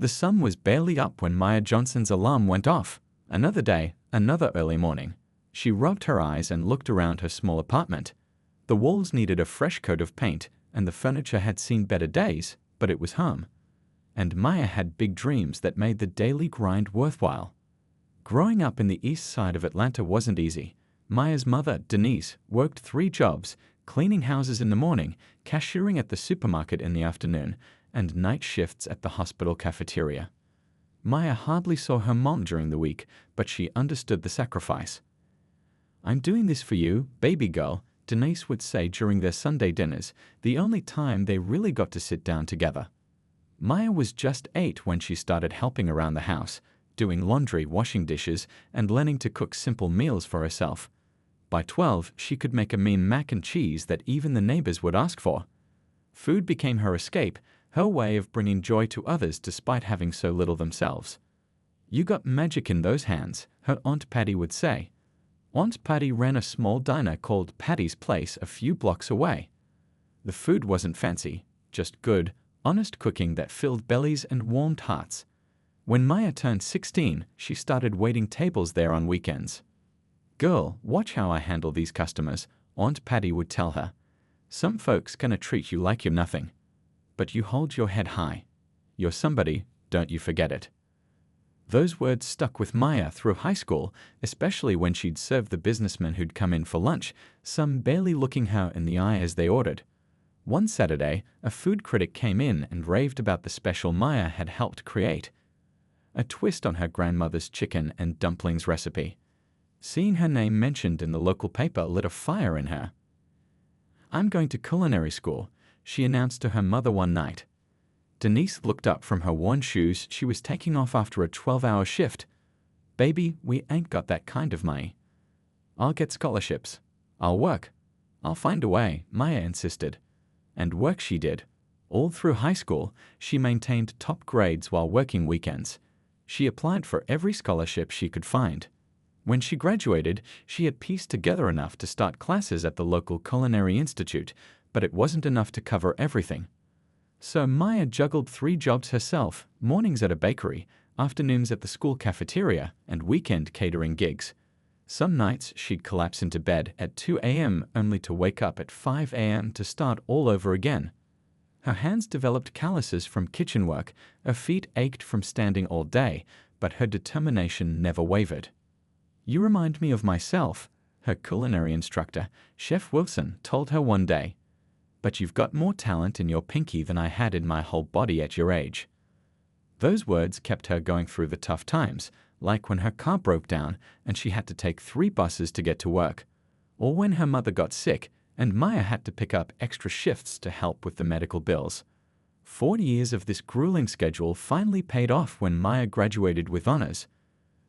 The sun was barely up when Maya Johnson's alarm went off. Another day, another early morning. She rubbed her eyes and looked around her small apartment. The walls needed a fresh coat of paint, and the furniture had seen better days, but it was home. And Maya had big dreams that made the daily grind worthwhile. Growing up in the east side of Atlanta wasn't easy. Maya's mother, Denise, worked 3 jobs, cleaning houses in the morning, cashiering at the supermarket in the afternoon, and night shifts at the hospital cafeteria. Maya hardly saw her mom during the week, but she understood the sacrifice. "I'm doing this for you, baby girl," Denise would say during their Sunday dinners, the only time they really got to sit down together. Maya was just 8 when she started helping around the house, doing laundry, washing dishes, and learning to cook simple meals for herself. By 12, she could make a mean mac and cheese that even the neighbors would ask for. Food became her escape, her way of bringing joy to others despite having so little themselves. "You got magic in those hands," her Aunt Patty would say. Aunt Patty ran a small diner called Patty's Place a few blocks away. The food wasn't fancy, just good, honest cooking that filled bellies and warmed hearts. When Maya turned 16, she started waiting tables there on weekends. "Girl, watch how I handle these customers," Aunt Patty would tell her. "Some folks gonna treat you like you're nothing. But you hold your head high. You're somebody, don't you forget it." Those words stuck with Maya through high school, especially when she'd serve the businessmen who'd come in for lunch, some barely looking her in the eye as they ordered. One Saturday, a food critic came in and raved about the special Maya had helped create. A twist on her grandmother's chicken and dumplings recipe. Seeing her name mentioned in the local paper lit a fire in her. "I'm going to culinary school," she announced to her mother one night. Denise looked up from her worn shoes she was taking off after a 12-hour shift. "Baby, we ain't got that kind of money." "I'll get scholarships. I'll work. I'll find a way," Maya insisted. And work she did. All through high school, she maintained top grades while working weekends. She applied for every scholarship she could find. When she graduated, she had pieced together enough to start classes at the local culinary institute, but it wasn't enough to cover everything. So Maya juggled 3 jobs herself, mornings at a bakery, afternoons at the school cafeteria, and weekend catering gigs. Some nights she'd collapse into bed at 2 a.m. only to wake up at 5 a.m. to start all over again. Her hands developed calluses from kitchen work, her feet ached from standing all day, but her determination never wavered. "You remind me of myself," her culinary instructor, Chef Wilson, told her one day. "But you've got more talent in your pinky than I had in my whole body at your age." Those words kept her going through the tough times, like when her car broke down and she had to take 3 buses to get to work, or when her mother got sick and Maya had to pick up extra shifts to help with the medical bills. 40 years of this grueling schedule finally paid off when Maya graduated with honors.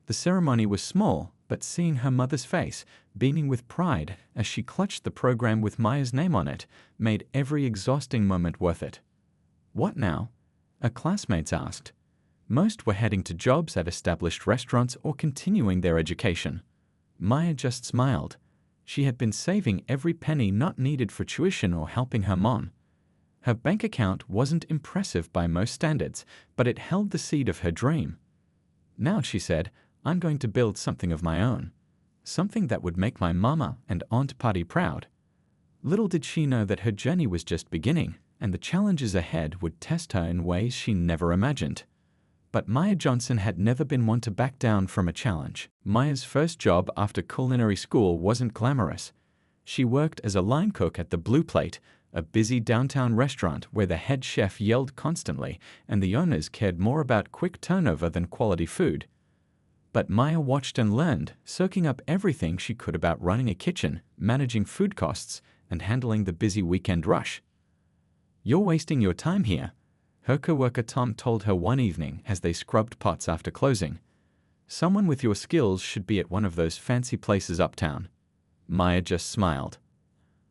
The ceremony was small, but seeing her mother's face, beaming with pride as she clutched the program with Maya's name on it, made every exhausting moment worth it. "What now?" her classmates asked. Most were heading to jobs at established restaurants or continuing their education. Maya just smiled. She had been saving every penny not needed for tuition or helping her mom. Her bank account wasn't impressive by most standards, but it held the seed of her dream. "Now," she said, "I'm going to build something of my own. Something that would make my mama and Aunt Patty proud." Little did she know that her journey was just beginning, and the challenges ahead would test her in ways she never imagined. But Maya Johnson had never been one to back down from a challenge. Maya's first job after culinary school wasn't glamorous. She worked as a line cook at the Blue Plate, a busy downtown restaurant where the head chef yelled constantly and the owners cared more about quick turnover than quality food. But Maya watched and learned, soaking up everything she could about running a kitchen, managing food costs, and handling the busy weekend rush. "You're wasting your time here," her coworker Tom told her one evening as they scrubbed pots after closing. "Someone with your skills should be at one of those fancy places uptown." Maya just smiled.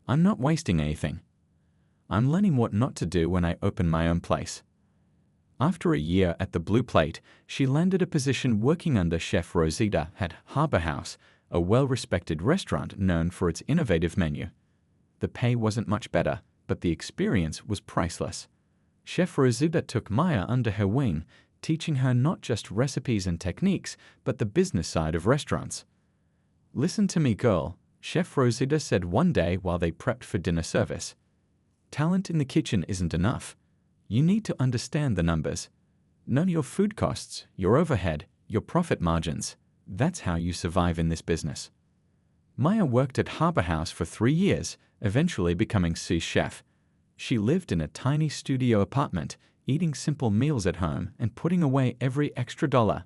"I'm not wasting anything. I'm learning what not to do when I open my own place." After a year at the Blue Plate, she landed a position working under Chef Rosita at Harbor House, a well-respected restaurant known for its innovative menu. The pay wasn't much better, but the experience was priceless. Chef Rosita took Maya under her wing, teaching her not just recipes and techniques, but the business side of restaurants. "Listen to me, girl," Chef Rosita said one day while they prepped for dinner service. "Talent in the kitchen isn't enough. You need to understand the numbers. Know your food costs, your overhead, your profit margins. That's how you survive in this business." Maya worked at Harbor House for 3 years, eventually becoming sous chef. She lived in a tiny studio apartment, eating simple meals at home and putting away every extra dollar.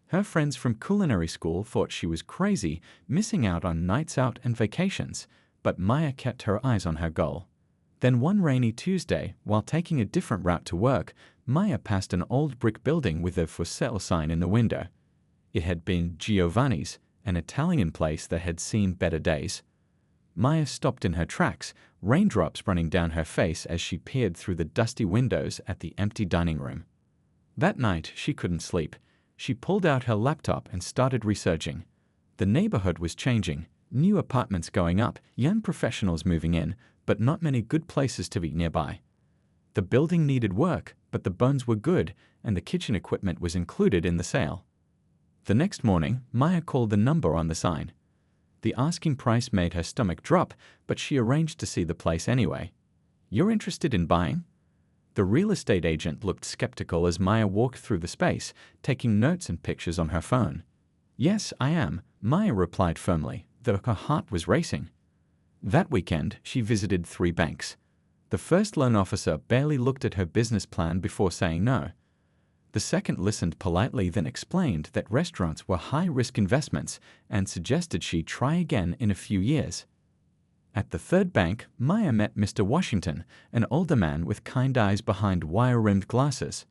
Her friends from culinary school thought she was crazy, missing out on nights out and vacations, but Maya kept her eyes on her goal. Then one rainy Tuesday, while taking a different route to work, Maya passed an old brick building with a "for sale" sign in the window. It had been Giovanni's, an Italian place that had seen better days. Maya stopped in her tracks, raindrops running down her face as she peered through the dusty windows at the empty dining room. That night, she couldn't sleep. She pulled out her laptop and started researching. The neighborhood was changing, new apartments going up, young professionals moving in, but not many good places to eat nearby. The building needed work, but the bones were good, and the kitchen equipment was included in the sale. The next morning, Maya called the number on the sign. The asking price made her stomach drop, but she arranged to see the place anyway. "You're interested in buying?" The real estate agent looked skeptical as Maya walked through the space, taking notes and pictures on her phone. "Yes, I am," Maya replied firmly, though her heart was racing. That weekend, she visited 3 banks. The first loan officer barely looked at her business plan before saying no. The second listened politely, then explained that restaurants were high-risk investments and suggested she try again in a few years. At the third bank, Maya met Mr. Washington, an older man with kind eyes behind wire-rimmed glasses.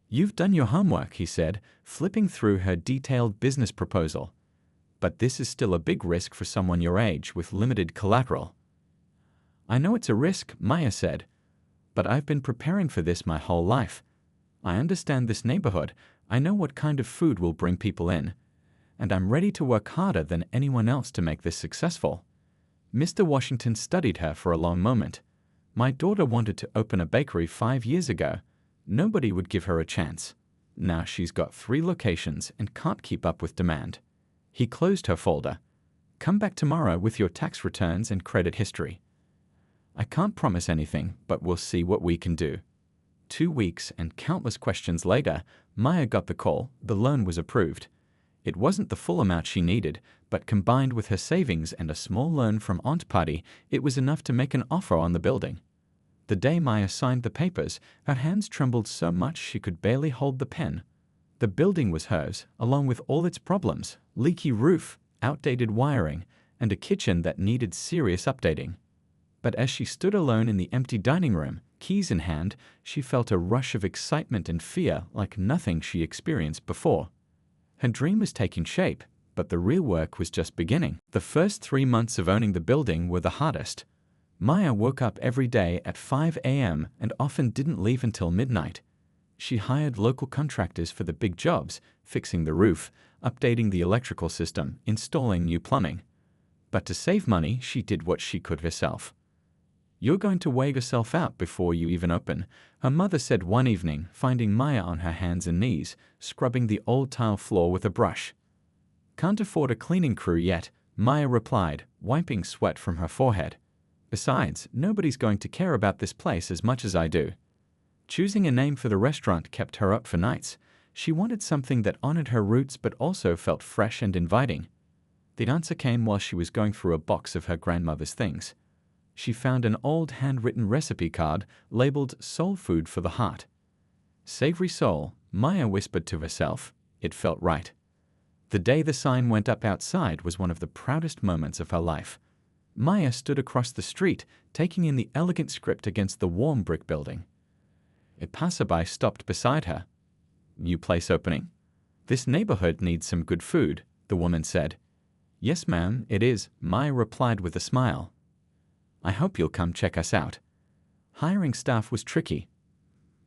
"You've done your homework," he said, flipping through her detailed business proposal. "But this is still a big risk for someone your age with limited collateral." "I know it's a risk," Maya said, "but I've been preparing for this my whole life. I understand this neighborhood, I know what kind of food will bring people in, and I'm ready to work harder than anyone else to make this successful." Mr. Washington studied her for a long moment. "My daughter wanted to open a bakery 5 years ago. Nobody would give her a chance. Now she's got 3 locations and can't keep up with demand." He closed her folder. "Come back tomorrow with your tax returns and credit history." "I can't promise anything, but we'll see what we can do." 2 weeks and countless questions later, Maya got the call. The loan was approved. It wasn't the full amount she needed, but combined with her savings and a small loan from Aunt Patty, it was enough to make an offer on the building. The day Maya signed the papers, her hands trembled so much she could barely hold the pen. The building was hers, along with all its problems: leaky roof, outdated wiring, and a kitchen that needed serious updating. But as she stood alone in the empty dining room, keys in hand, she felt a rush of excitement and fear like nothing she experienced before. Her dream was taking shape, but the real work was just beginning. The first 3 months of owning the building were the hardest. Maya woke up every day at 5 a.m. and often didn't leave until midnight. She hired local contractors for the big jobs, fixing the roof, updating the electrical system, installing new plumbing. But to save money, she did what she could herself. "You're going to wear yourself out before you even open," her mother said one evening, finding Maya on her hands and knees, scrubbing the old tile floor with a brush. "Can't afford a cleaning crew yet," Maya replied, wiping sweat from her forehead. "Besides, nobody's going to care about this place as much as I do." Choosing a name for the restaurant kept her up for nights. She wanted something that honored her roots but also felt fresh and inviting. The answer came while she was going through a box of her grandmother's things. She found an old handwritten recipe card labeled "Soul Food for the Heart." "Savory soul," Maya whispered to herself. It felt right. The day the sign went up outside was one of the proudest moments of her life. Maya stood across the street, taking in the elegant script against the warm brick building. A passerby stopped beside her. "New place opening?" "This neighborhood needs some good food," the woman said. "Yes, ma'am, it is," Maya replied with a smile. "I hope you'll come check us out." Hiring staff was tricky.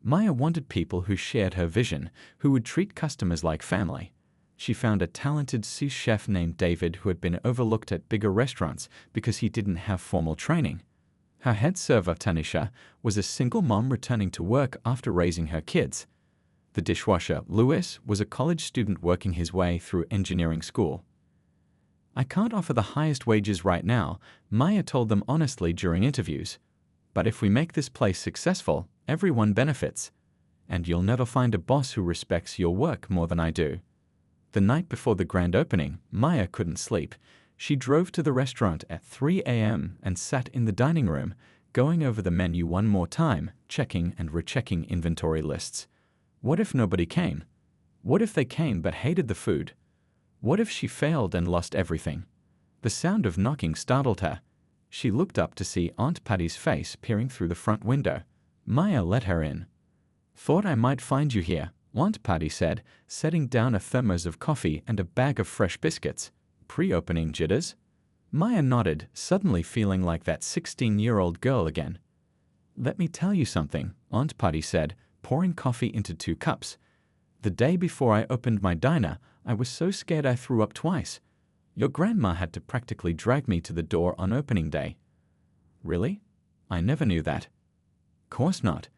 Maya wanted people who shared her vision, who would treat customers like family. She found a talented sous chef named David who had been overlooked at bigger restaurants because he didn't have formal training. Her head server, Tanisha, was a single mom returning to work after raising her kids. The dishwasher, Louis, was a college student working his way through engineering school. I can't offer the highest wages right now, Maya told them honestly during interviews. But if we make this place successful, everyone benefits. And you'll never find a boss who respects your work more than I do. The night before the grand opening, Maya couldn't sleep. She drove to the restaurant at 3 a.m. and sat in the dining room, going over the menu one more time, checking and rechecking inventory lists. What if nobody came? What if they came but hated the food? What if she failed and lost everything? The sound of knocking startled her. She looked up to see Aunt Patty's face peering through the front window. Maya let her in. "Thought I might find you here," Aunt Patty said, setting down a thermos of coffee and a bag of fresh biscuits. "Pre-opening jitters?" Maya nodded, suddenly feeling like that 16-year-old girl again. "Let me tell you something," Aunt Patty said, pouring coffee into 2 cups. "The day before I opened my diner, I was so scared I threw up twice. Your grandma had to practically drag me to the door on opening day." "Really? I never knew that." "Course not.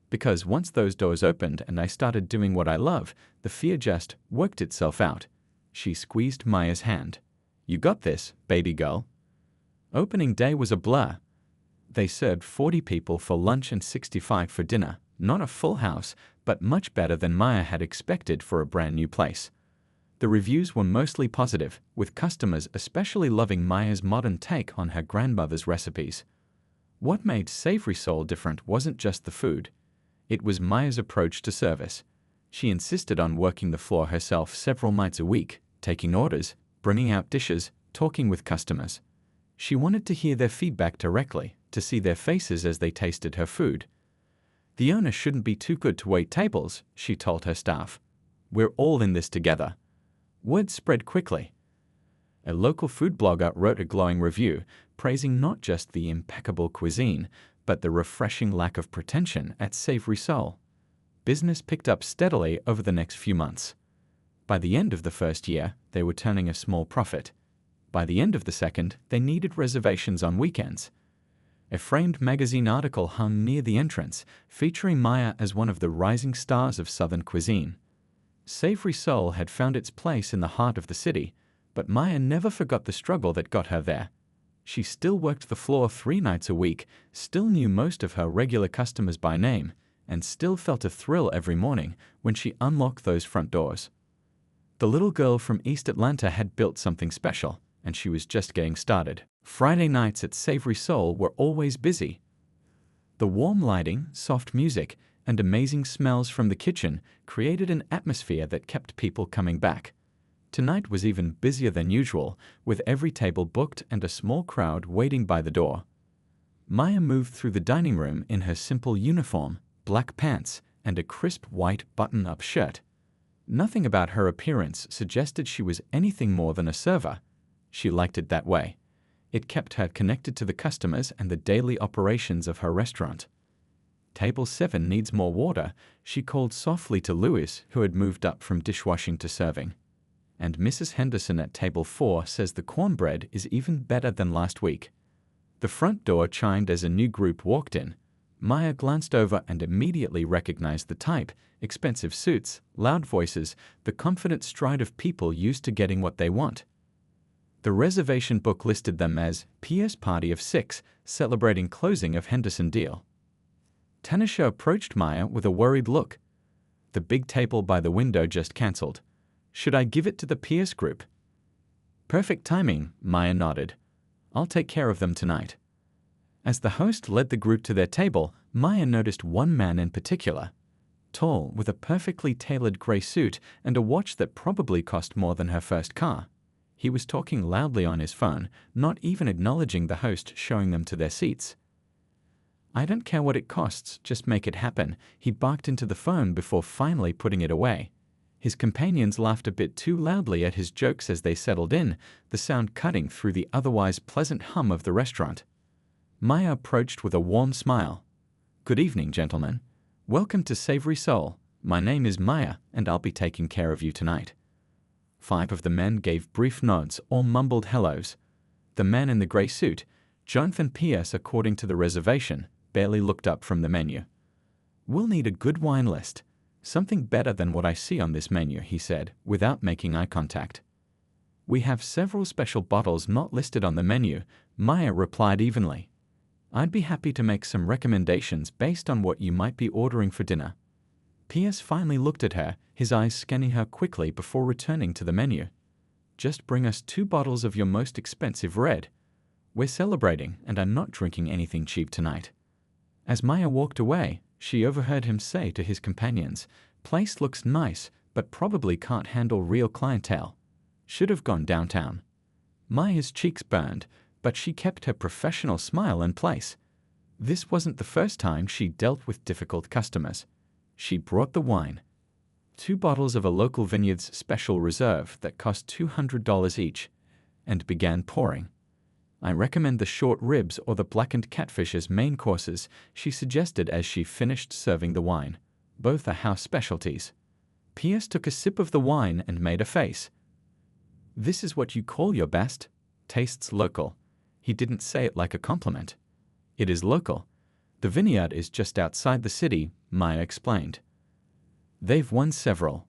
Because once those doors opened and I started doing what I love, the fear just worked itself out." She squeezed Maya's hand. "You got this, baby girl." Opening day was a blur. They served 40 people for lunch and 65 for dinner. Not a full house, but much better than Maya had expected for a brand new place. The reviews were mostly positive, with customers especially loving Maya's modern take on her grandmother's recipes. What made Savory Soul different wasn't just the food. It was Maya's approach to service. She insisted on working the floor herself several nights a week, taking orders, bringing out dishes, talking with customers. She wanted to hear their feedback directly, to see their faces as they tasted her food. "The owner shouldn't be too good to wait tables," she told her staff. "We're all in this together." Word spread quickly. A local food blogger wrote a glowing review, praising not just the impeccable cuisine, but the refreshing lack of pretension at Savory Soul. Business picked up steadily over the next few months. By the end of the first year, they were turning a small profit. By the end of the second, they needed reservations on weekends. A framed magazine article hung near the entrance, featuring Maya as one of the rising stars of Southern cuisine. Savory Soul had found its place in the heart of the city, but Maya never forgot the struggle that got her there. She still worked the floor 3 nights a week, still knew most of her regular customers by name, and still felt a thrill every morning when she unlocked those front doors. The little girl from East Atlanta had built something special, and she was just getting started. Friday nights at Savory Soul were always busy. The warm lighting, soft music, and amazing smells from the kitchen created an atmosphere that kept people coming back. Tonight was even busier than usual, with every table booked and a small crowd waiting by the door. Maya moved through the dining room in her simple uniform, black pants, and a crisp white button-up shirt. Nothing about her appearance suggested she was anything more than a server. She liked it that way. It kept her connected to the customers and the daily operations of her restaurant. "Table 7 needs more water," she called softly to Louis, who had moved up from dishwashing to serving. "And Mrs. Henderson at table 4 says the cornbread is even better than last week." The front door chimed as a new group walked in. Maya glanced over and immediately recognized the type: expensive suits, loud voices, the confident stride of people used to getting what they want. The reservation book listed them as P.S. Party of 6, celebrating closing of Henderson deal. Tanisha approached Maya with a worried look. "The big table by the window just cancelled. Should I give it to the Pierce group?" "Perfect timing," Maya nodded. "I'll take care of them tonight." As the host led the group to their table, Maya noticed one man in particular. Tall, with a perfectly tailored gray suit and a watch that probably cost more than her first car. He was talking loudly on his phone, not even acknowledging the host showing them to their seats. "I don't care what it costs, just make it happen," he barked into the phone before finally putting it away. His companions laughed a bit too loudly at his jokes as they settled in, the sound cutting through the otherwise pleasant hum of the restaurant. Maya approached with a warm smile. "Good evening, gentlemen. Welcome to Savory Soul. My name is Maya, and I'll be taking care of you tonight." 5 of the men gave brief nods or mumbled hellos. The man in the gray suit, Jonathan Pierce according to the reservation, barely looked up from the menu. "We'll need a good wine list. Something better than what I see on this menu, he said, without making eye contact. We have several special bottles not listed on the menu, Maya replied evenly. I'd be happy to make some recommendations based on what you might be ordering for dinner. P.S. finally looked at her, his eyes scanning her quickly before returning to the menu. Just bring us 2 bottles of your most expensive red. We're celebrating, and I'm not drinking anything cheap tonight. As Maya walked away, she overheard him say to his companions, Place looks nice, but probably can't handle real clientele. Should have gone downtown. Maya's cheeks burned, but she kept her professional smile in place. This wasn't the first time she dealt with difficult customers. She brought the wine. 2 bottles of a local vineyard's special reserve that cost $200 each, and began pouring. I recommend the short ribs or the blackened catfish as main courses, she suggested as she finished serving the wine. Both are house specialties. P.S. took a sip of the wine and made a face. This is what you call your best? Tastes local. He didn't say it like a compliment. It is local. The vineyard is just outside the city, Maya explained. They've won several.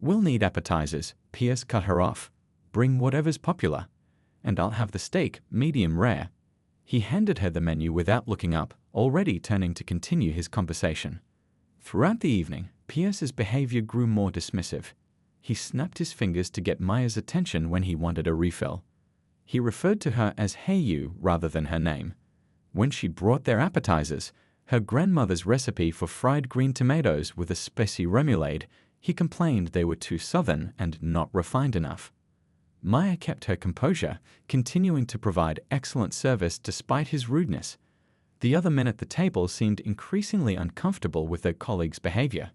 We'll need appetizers, P.S. cut her off. Bring whatever's popular. And I'll have the steak, medium rare. He handed her the menu without looking up, already turning to continue his conversation. Throughout the evening, P.S.'s behavior grew more dismissive. He snapped his fingers to get Maya's attention when he wanted a refill. He referred to her as "Hey you" rather than her name. When she brought their appetizers, her grandmother's recipe for fried green tomatoes with a spicy remoulade, he complained they were too southern and not refined enough. Maya kept her composure, continuing to provide excellent service despite his rudeness. The other men at the table seemed increasingly uncomfortable with their colleagues' behavior.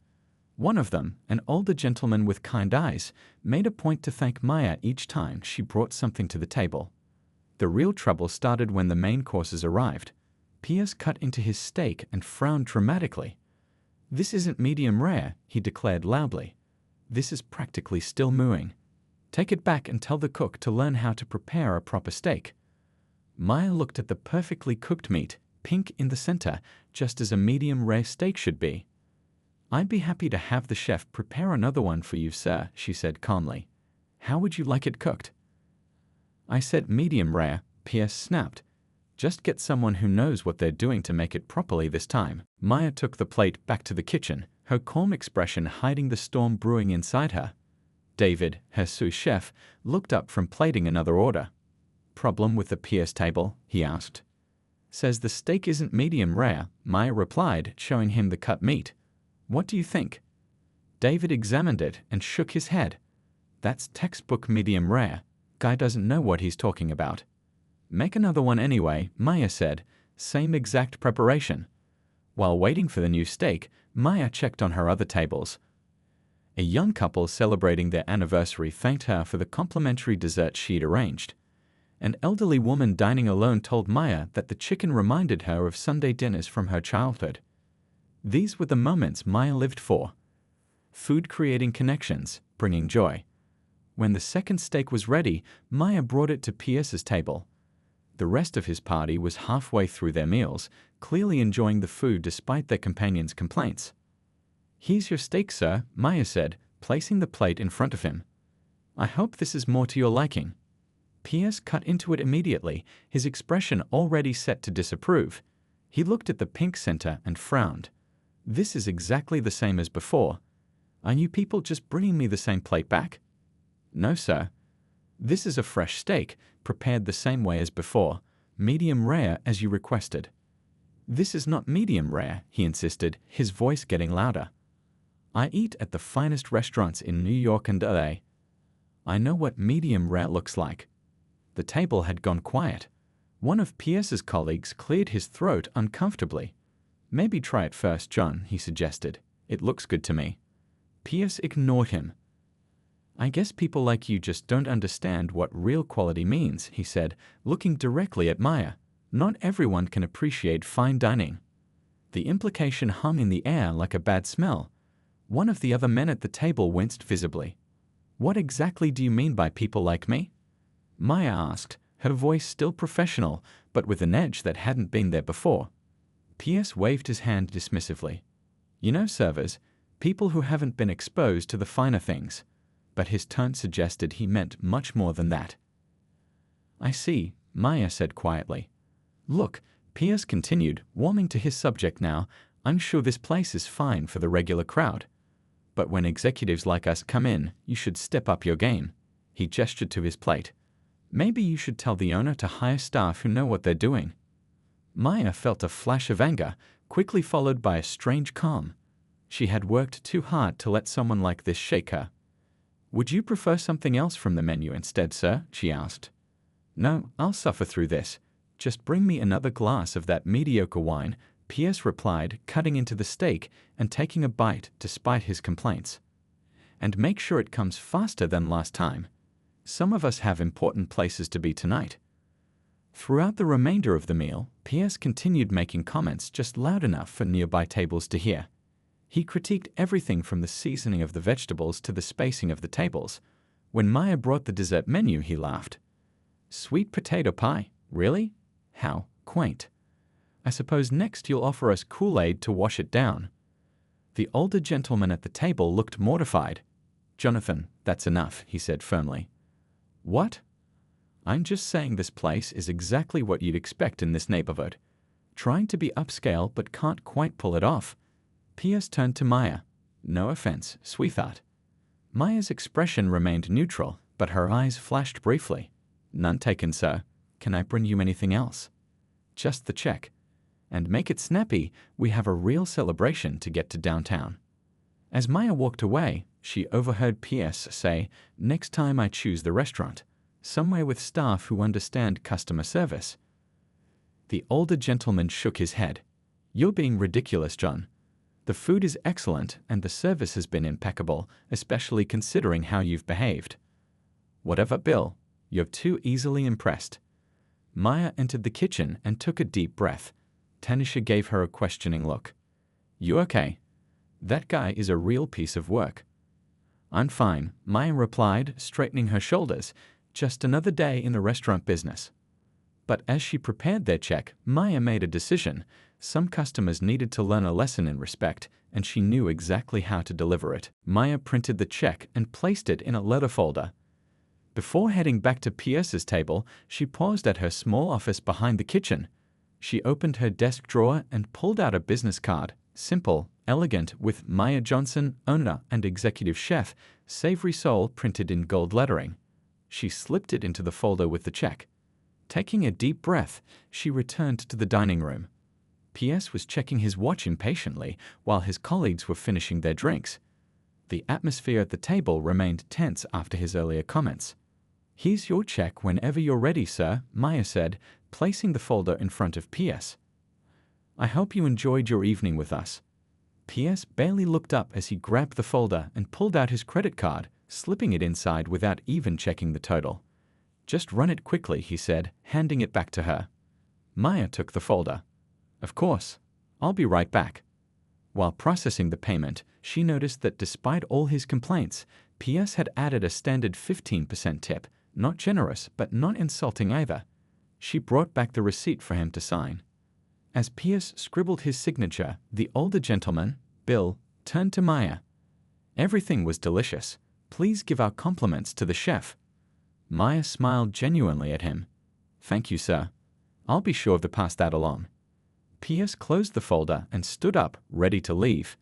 One of them, an older gentleman with kind eyes, made a point to thank Maya each time she brought something to the table. The real trouble started when the main courses arrived. P.S. cut into his steak and frowned dramatically. This isn't medium rare, he declared loudly. This is practically still mooing. Take it back and tell the cook to learn how to prepare a proper steak. Maya looked at the perfectly cooked meat, pink in the center, just as a medium rare steak should be. I'd be happy to have the chef prepare another one for you, sir, she said calmly. How would you like it cooked? I said medium rare, P.S. snapped. Just get someone who knows what they're doing to make it properly this time. Maya took the plate back to the kitchen, her calm expression hiding the storm brewing inside her. David, her sous chef, looked up from plating another order. Problem with the P.S. table? He asked. Says the steak isn't medium rare, Maya replied, showing him the cut meat. What do you think? David examined it and shook his head. That's textbook medium rare. Guy doesn't know what he's talking about. Make another one anyway, Maya said. Same exact preparation. While waiting for the new steak, Maya checked on her other tables. A young couple celebrating their anniversary thanked her for the complimentary dessert she'd arranged. An elderly woman dining alone told Maya that the chicken reminded her of Sunday dinners from her childhood. These were the moments Maya lived for. Food creating connections, bringing joy. When the second steak was ready, Maya brought it to P.S.'s table. The rest of his party was halfway through their meals, clearly enjoying the food despite their companions' complaints. Here's your steak, sir, Maya said, placing the plate in front of him. I hope this is more to your liking. P.S. cut into it immediately, his expression already set to disapprove. He looked at the pink center and frowned. This is exactly the same as before. Are you people just bringing me the same plate back? No, sir. This is a fresh steak, prepared the same way as before, medium rare as you requested. This is not medium rare, he insisted, his voice getting louder. I eat at the finest restaurants in New York and LA. I know what medium rare looks like. The table had gone quiet. One of P.S.'s colleagues cleared his throat uncomfortably. Maybe try it first, John, he suggested. It looks good to me. P.S. ignored him. I guess people like you just don't understand what real quality means, he said, looking directly at Maya. Not everyone can appreciate fine dining. The implication hung in the air like a bad smell. One of the other men at the table winced visibly. What exactly do you mean by people like me? Maya asked, her voice still professional, but with an edge that hadn't been there before. P.S. waved his hand dismissively. You know, servers, People who haven't been exposed to the finer things. But his tone suggested he meant much more than that. I see, Maya said quietly. Look, Pierce continued, warming to his subject now, I'm sure this place is fine for the regular crowd. But when executives like us come in, you should step up your game. He gestured to his plate. Maybe you should tell the owner to hire staff who know what they're doing. Maya felt a flash of anger, quickly followed by a strange calm. She had worked too hard to let someone like this shake her. Would you prefer something else from the menu instead, sir? She asked. No, I'll suffer through this. Just bring me another glass of that mediocre wine, Pierce replied, cutting into the steak and taking a bite despite his complaints. And make sure it comes faster than last time. Some of us have important places to be tonight. Throughout the remainder of the meal, Pierce continued making comments just loud enough for nearby tables to hear. He critiqued everything from the seasoning of the vegetables to the spacing of the tables. When Maya brought the dessert menu, he laughed. Sweet potato pie, really? How quaint. I suppose next you'll offer us Kool-Aid to wash it down. The older gentleman at the table looked mortified. Jonathan, that's enough, he said firmly. What? I'm just saying this place is exactly what you'd expect in this neighborhood. Trying to be upscale but can't quite pull it off. Pierce turned to Maya. No offense, sweetheart. Maya's expression remained neutral, but her eyes flashed briefly. None taken, sir. Can I bring you anything else? Just the check. And make it snappy, we have a real celebration to get to downtown. As Maya walked away, she overheard Pierce say, next time I choose the restaurant, somewhere with staff who understand customer service. The older gentleman shook his head. You're being ridiculous, John. The food is excellent and the service has been impeccable, especially considering how you've behaved. Whatever, Bill, you're too easily impressed. Maya entered the kitchen and took a deep breath. Tanisha gave her a questioning look. You okay? That guy is a real piece of work. I'm fine, Maya replied, straightening her shoulders. Just another day in the restaurant business. But as she prepared their check, Maya made a decision. Some customers needed to learn a lesson in respect, and she knew exactly how to deliver it. Maya printed the check and placed it in a letter folder. Before heading back to Pierce's table, she paused at her small office behind the kitchen. She opened her desk drawer and pulled out a business card, simple, elegant, with Maya Johnson, owner and executive chef, Savory Soul printed in gold lettering. She slipped it into the folder with the check. Taking a deep breath, she returned to the dining room. Pierce was checking his watch impatiently while his colleagues were finishing their drinks. The atmosphere at the table remained tense after his earlier comments. Here's your check whenever you're ready, sir, Maya said, placing the folder in front of Pierce. I hope you enjoyed your evening with us. Pierce barely looked up as he grabbed the folder and pulled out his credit card, slipping it inside without even checking the total. Just run it quickly, he said, handing it back to her. Maya took the folder. Of course. I'll be right back. While processing the payment, she noticed that despite all his complaints, Pierce had added a standard 15% tip, not generous but not insulting either. She brought back the receipt for him to sign. As Pierce scribbled his signature, the older gentleman, Bill, turned to Maya. Everything was delicious. Please give our compliments to the chef. Maya smiled genuinely at him. Thank you, sir. I'll be sure to pass that along. Pierce closed the folder and stood up, ready to leave.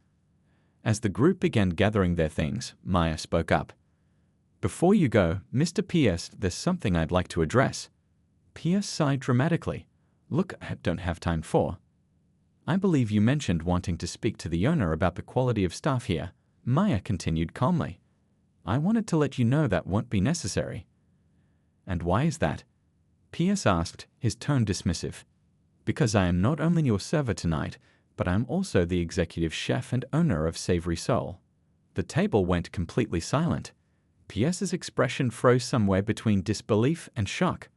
As the group began gathering their things, Maya spoke up. Before you go, Mr. Pierce, there's something I'd like to address. Pierce sighed dramatically. Look, I don't have time for. I believe you mentioned wanting to speak to the owner about the quality of staff here, Maya continued calmly. I wanted to let you know that won't be necessary. And why is that? Pierce asked, his tone dismissive. Because I am not only your server tonight, but I am also the executive chef and owner of Savory Soul. The table went completely silent. Pierce's expression froze somewhere between disbelief and shock.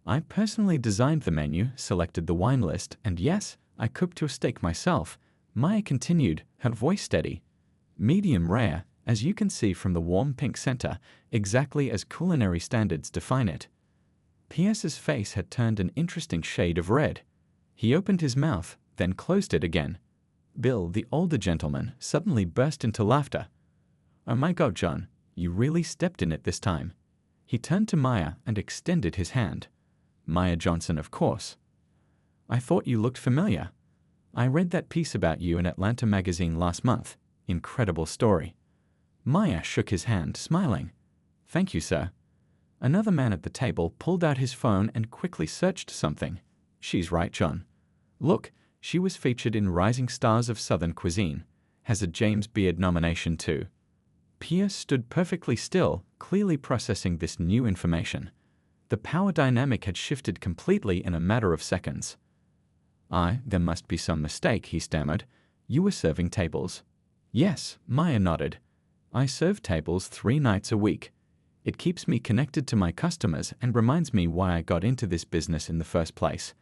I personally designed the menu, selected the wine list, and yes, I cooked your steak myself, Maya continued, her voice steady. Medium rare, as you can see from the warm pink center, exactly as culinary standards define it. Pierce's face had turned an interesting shade of red. He opened his mouth, then closed it again. Bill, the older gentleman, suddenly burst into laughter. "Oh my God, John, you really stepped in it this time." He turned to Maya and extended his hand. Maya Johnson, of course. "I thought you looked familiar. I read that piece about you in Atlanta magazine last month. Incredible story." Maya shook his hand, smiling. "Thank you, sir." Another man at the table pulled out his phone and quickly searched something. "She's right, John. Look, she was featured in Rising Stars of Southern Cuisine. Has a James Beard nomination too." Pierce stood perfectly still, clearly processing this new information. The power dynamic had shifted completely in a matter of seconds. There must be some mistake," he stammered. "You were serving tables." "Yes," Maya nodded. "I serve tables 3 nights a week. It keeps me connected to my customers and reminds me why I got into this business in the first place.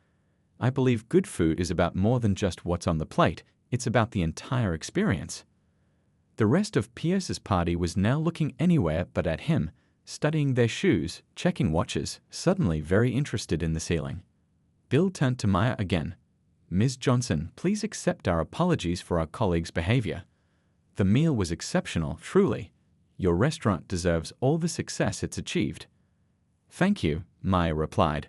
I believe good food is about more than just what's on the plate. It's about the entire experience." The rest of Pierce's party was now looking anywhere but at him, studying their shoes, checking watches, suddenly very interested in the ceiling. Bill turned to Maya again. "Ms. Johnson, please accept our apologies for our colleague's behavior. The meal was exceptional, truly. Your restaurant deserves all the success it's achieved." "Thank you," Maya replied.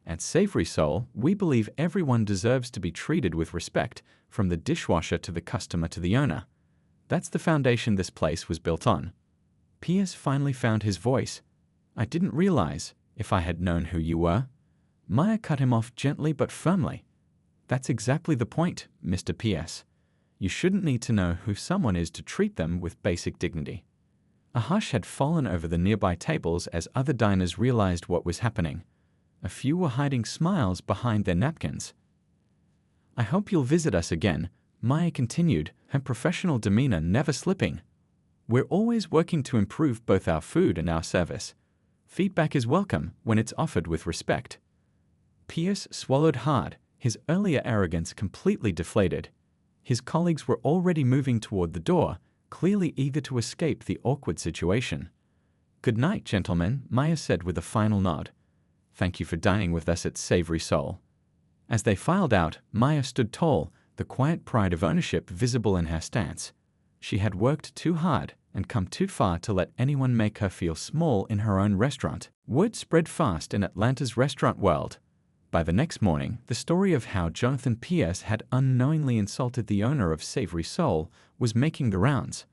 "At Savory Soul, we believe everyone deserves to be treated with respect, from the dishwasher to the customer to the owner. That's the foundation this place was built on." Pierce finally found his voice. "I didn't realize, if I had known who you were." Maya cut him off gently but firmly. "That's exactly the point, Mr. Pierce. You shouldn't need to know who someone is to treat them with basic dignity." A hush had fallen over the nearby tables as other diners realized what was happening. A few were hiding smiles behind their napkins. "I hope you'll visit us again," Maya continued, her professional demeanor never slipping. "We're always working to improve both our food and our service. Feedback is welcome when it's offered with respect." Pierce swallowed hard, his earlier arrogance completely deflated. His colleagues were already moving toward the door, clearly eager to escape the awkward situation. "Good night, gentlemen," Maya said with a final nod. "Thank you for dining with us at Savory Soul." As they filed out, Maya stood tall, the quiet pride of ownership visible in her stance. She had worked too hard and come too far to let anyone make her feel small in her own restaurant. Word spread fast in Atlanta's restaurant world. By the next morning, the story of how Jonathan Pierce had unknowingly insulted the owner of Savory Soul was making the rounds.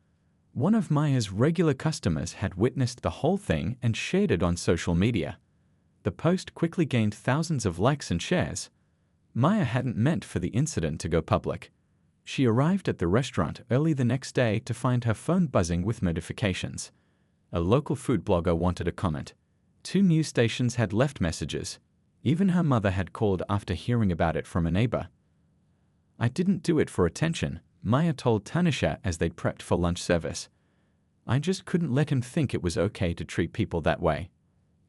One of Maya's regular customers had witnessed the whole thing and shared it on social media. The post quickly gained thousands of likes and shares. Maya hadn't meant for the incident to go public. She arrived at the restaurant early the next day to find her phone buzzing with notifications. A local food blogger wanted a comment. 2 news stations had left messages. Even her mother had called after hearing about it from a neighbor. "I didn't do it for attention," Maya told Tanisha as they prepped for lunch service. "I just couldn't let him think it was okay to treat people that way."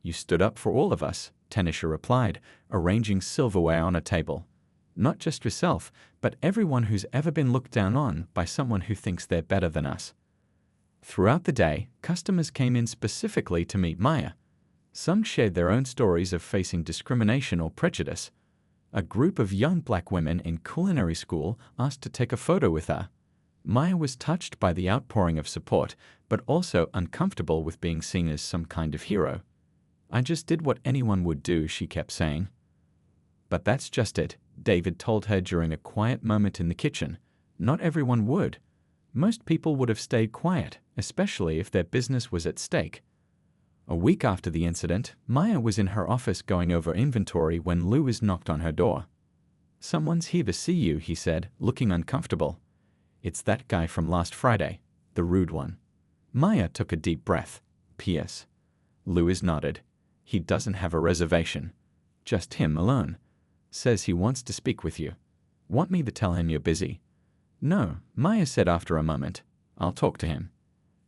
"You stood up for all of us," Tanisha replied, arranging silverware on a table. "Not just yourself, but everyone who's ever been looked down on by someone who thinks they're better than us." Throughout the day, customers came in specifically to meet Maya. Some shared their own stories of facing discrimination or prejudice. A group of young black women in culinary school asked to take a photo with her. Maya was touched by the outpouring of support, but also uncomfortable with being seen as some kind of hero. "I just did what anyone would do," she kept saying. "But that's just it," David told her during a quiet moment in the kitchen. "Not everyone would. Most people would have stayed quiet, especially if their business was at stake." A week after the incident, Maya was in her office going over inventory when Louis knocked on her door. "Someone's here to see you," he said, looking uncomfortable. "It's that guy from last Friday, the rude one." Maya took a deep breath. "Pierce." Louis nodded. "He doesn't have a reservation. Just him alone. Says he wants to speak with you. Want me to tell him you're busy?" "No," Maya said after a moment. "I'll talk to him."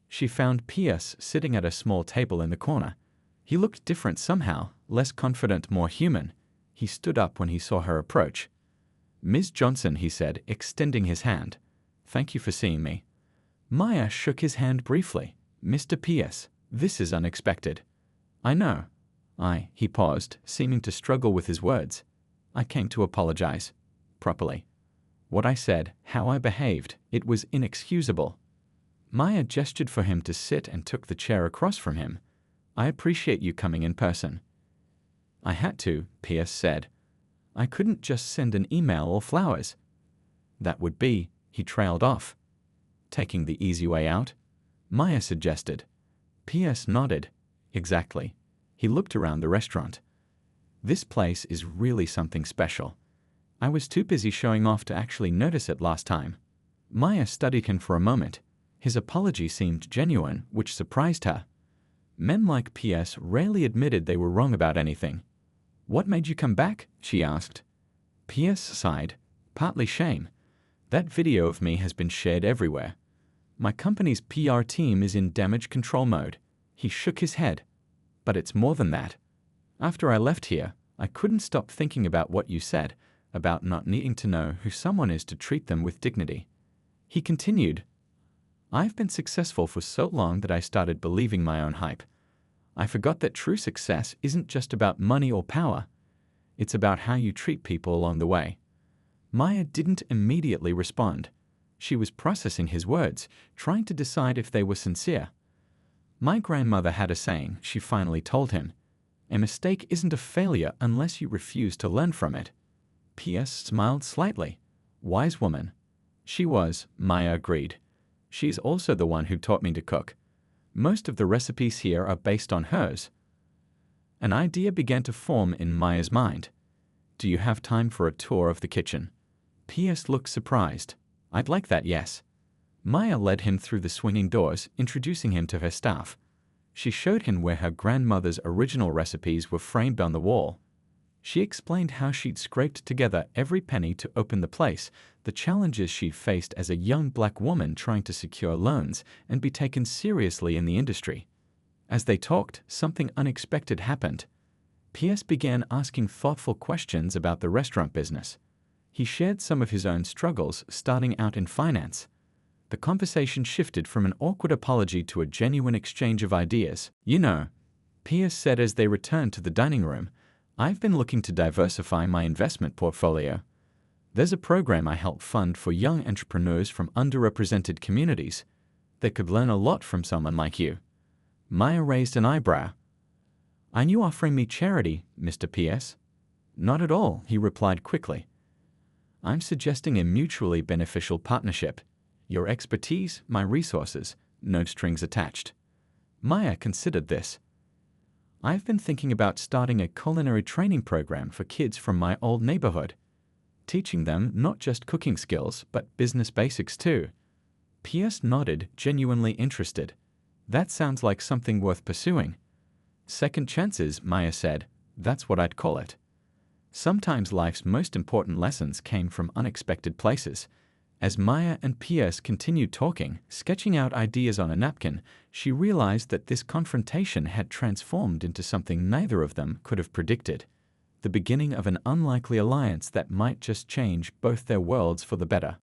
She found Pierce sitting at a small table in the corner. He looked different somehow, less confident, more human. He stood up when he saw her approach. "Ms. Johnson," he said, extending his hand. "Thank you for seeing me." Maya shook his hand briefly. "Mr. Pierce, this is unexpected." "I know. He paused, seeming to struggle with his words. "I came to apologize. Properly." What I said, how I behaved, it was inexcusable. Maya gestured for him to sit and took the chair across from him. I appreciate you coming in person. I had to, P.S. said. I couldn't just send an email or flowers. That would be, he trailed off. Taking the easy way out? Maya suggested. P.S. nodded. Exactly. He looked around the restaurant. This place is really something special. I was too busy showing off to actually notice it last time. Maya studied him for a moment. His apology seemed genuine, which surprised her. Men like P.S. rarely admitted they were wrong about anything. What made you come back? She asked. P.S. sighed. Partly shame. That video of me has been shared everywhere. My company's PR team is in damage control mode. He shook his head. But it's more than that. After I left here, I couldn't stop thinking about what you said, about not needing to know who someone is to treat them with dignity. He continued, I've been successful for so long that I started believing my own hype. I forgot that true success isn't just about money or power. It's about how you treat people along the way. Maya didn't immediately respond. She was processing his words, trying to decide if they were sincere. My grandmother had a saying, she finally told him. A mistake isn't a failure unless you refuse to learn from it. P.S. smiled slightly. Wise woman. She was, Maya agreed. She's also the one who taught me to cook. Most of the recipes here are based on hers. An idea began to form in Maya's mind. Do you have time for a tour of the kitchen? P.S. looked surprised. I'd like that, yes. Maya led him through the swinging doors, introducing him to her staff. She showed him where her grandmother's original recipes were framed on the wall. She explained how she'd scraped together every penny to open the place, the challenges she'd faced as a young black woman trying to secure loans and be taken seriously in the industry. As they talked, something unexpected happened. P.S. began asking thoughtful questions about the restaurant business. He shared some of his own struggles starting out in finance. The conversation shifted from an awkward apology to a genuine exchange of ideas. You know, P.S. said as they returned to the dining room, I've been looking to diversify my investment portfolio. There's a program I help fund for young entrepreneurs from underrepresented communities. They could learn a lot from someone like you. Maya raised an eyebrow. Are you offering me charity, Mr. P.S.? Not at all, he replied quickly. I'm suggesting a mutually beneficial partnership. Your expertise, my resources, no strings attached. Maya considered this. I've been thinking about starting a culinary training program for kids from my old neighborhood, teaching them not just cooking skills, but business basics too. P.S. nodded, genuinely interested. That sounds like something worth pursuing. Second chances, Maya said. That's what I'd call it. Sometimes life's most important lessons came from unexpected places. As Maya and P.S. continued talking, sketching out ideas on a napkin, she realized that this confrontation had transformed into something neither of them could have predicted. The beginning of an unlikely alliance that might just change both their worlds for the better.